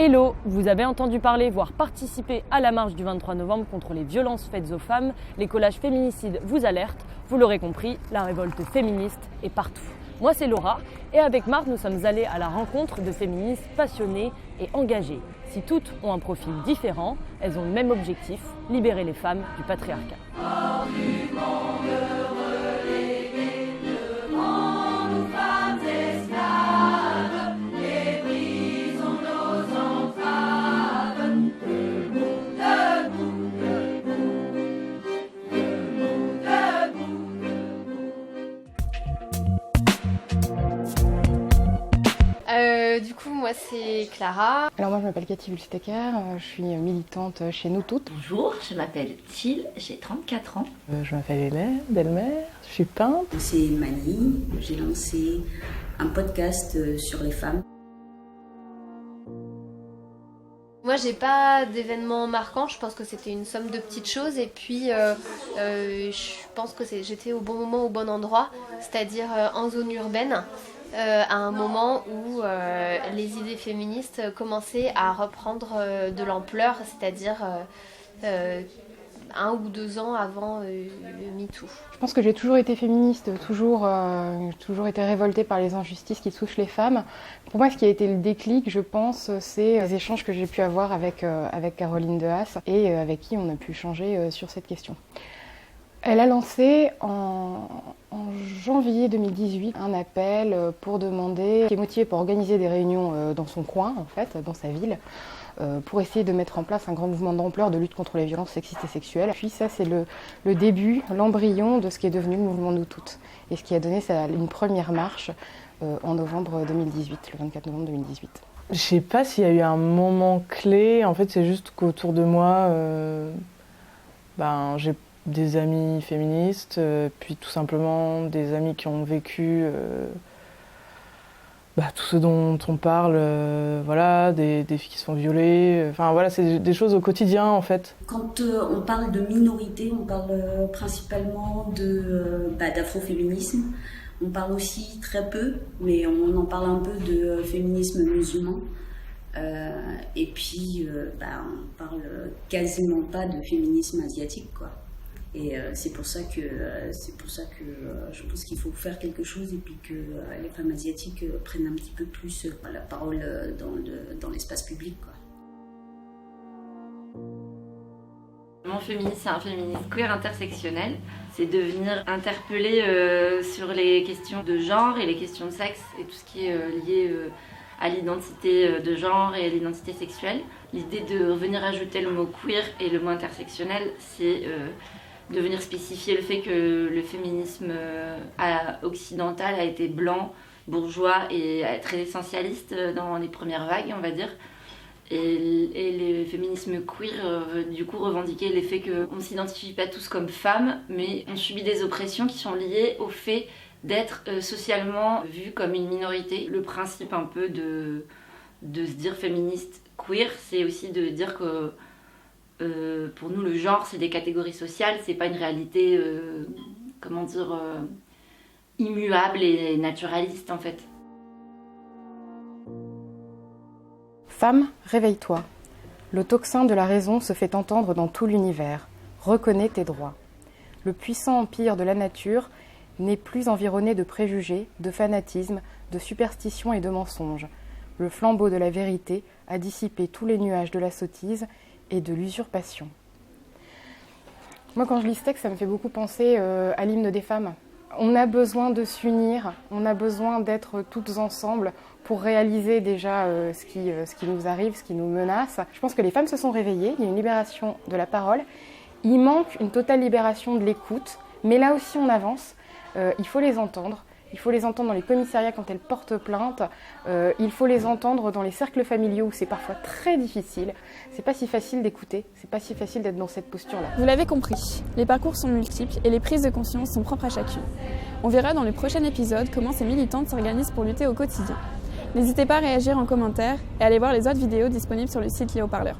Hello, vous avez entendu parler, voire participé à la marche du 23 novembre contre les violences faites aux femmes. Les collages féminicides vous alertent. Vous l'aurez compris, la révolte féministe est partout. Moi c'est Laura et avec Marthe nous sommes allés à la rencontre de féministes passionnées et engagées. Si toutes ont un profil différent, elles ont le même objectif, libérer les femmes du patriarcat. Hors du monde relégué, devant nous femmes esclaves, les brisons nos entraves, debout, debout, debout, debout, debout. Du coup, moi c'est Clara. Alors moi je m'appelle Cathy Wulstecker, je suis militante chez Nous Toutes. Bonjour, je m'appelle Thiel, j'ai 34 ans. Je m'appelle Hélène Delmer, je suis peintre. C'est Mani, j'ai lancé un podcast sur les femmes. Moi j'ai pas d'événement marquant, je pense que c'était une somme de petites choses et puis je pense que j'étais au bon moment, au bon endroit, c'est-à-dire en zone urbaine. À un moment où les idées féministes commençaient à reprendre de l'ampleur, c'est-à-dire 1 ou 2 ans avant le MeToo. Je pense que j'ai toujours été féministe, toujours été révoltée par les injustices qui touchent les femmes. Pour moi, ce qui a été le déclic, je pense, c'est les échanges que j'ai pu avoir avec Caroline De Haas et avec qui on a pu échanger sur cette question. Elle a lancé en janvier 2018 un appel pour demander, qui est motivé pour organiser des réunions dans son coin, en fait, dans sa ville, pour essayer de mettre en place un grand mouvement d'ampleur de lutte contre les violences sexistes et sexuelles. Puis ça, c'est le début, l'embryon de ce qui est devenu le mouvement Nous Toutes, et ce qui a donné une première marche en novembre 2018, le 24 novembre 2018. Je sais pas s'il y a eu un moment clé, en fait c'est juste qu'autour de moi, j'ai des amis féministes, puis tout simplement des amis qui ont vécu tout ce dont on parle, des filles qui se font violer, c'est des choses au quotidien en fait. Quand on parle de minorité, on parle principalement d'afroféminisme, on parle aussi très peu, mais on en parle un peu de féminisme musulman. Et puis on parle quasiment pas de féminisme asiatique quoi. Et c'est pour ça que je pense qu'il faut faire quelque chose et puis que les femmes asiatiques prennent un petit peu plus la parole dans l'espace public quoi. Mon féminisme, c'est un féminisme queer intersectionnel. C'est de venir interpeller sur les questions de genre et les questions de sexe et tout ce qui est lié à l'identité de genre et à l'identité sexuelle. L'idée de venir ajouter le mot queer et le mot intersectionnel, c'est de venir spécifier le fait que le féminisme occidental a été blanc, bourgeois et très essentialiste dans les premières vagues, on va dire. Et les féminismes queer, du coup, revendiquaient les faits qu'on ne s'identifie pas tous comme femmes, mais on subit des oppressions qui sont liées au fait d'être socialement vu comme une minorité. Le principe un peu de se dire féministe queer, c'est aussi de dire que pour nous, le genre, c'est des catégories sociales, c'est pas une réalité, immuable et naturaliste en fait. Femme, réveille-toi. Le tocsin de la raison se fait entendre dans tout l'univers. Reconnais tes droits. Le puissant empire de la nature n'est plus environné de préjugés, de fanatisme, de superstitions et de mensonges. Le flambeau de la vérité a dissipé tous les nuages de la sottise et de l'usurpation. Moi, quand je lis ce texte, ça me fait beaucoup penser à l'hymne des femmes. On a besoin de s'unir, on a besoin d'être toutes ensemble pour réaliser déjà ce qui nous arrive, ce qui nous menace. Je pense que les femmes se sont réveillées, il y a une libération de la parole. Il manque une totale libération de l'écoute, mais là aussi on avance. Il faut les entendre. Il faut les entendre dans les commissariats quand elles portent plainte. Il faut les entendre dans les cercles familiaux où c'est parfois très difficile. C'est pas si facile d'écouter, c'est pas si facile d'être dans cette posture-là. Vous l'avez compris, les parcours sont multiples et les prises de conscience sont propres à chacune. On verra dans le prochain épisode comment ces militantes s'organisent pour lutter au quotidien. N'hésitez pas à réagir en commentaire et à aller voir les autres vidéos disponibles sur le site Les Haut-Parleurs.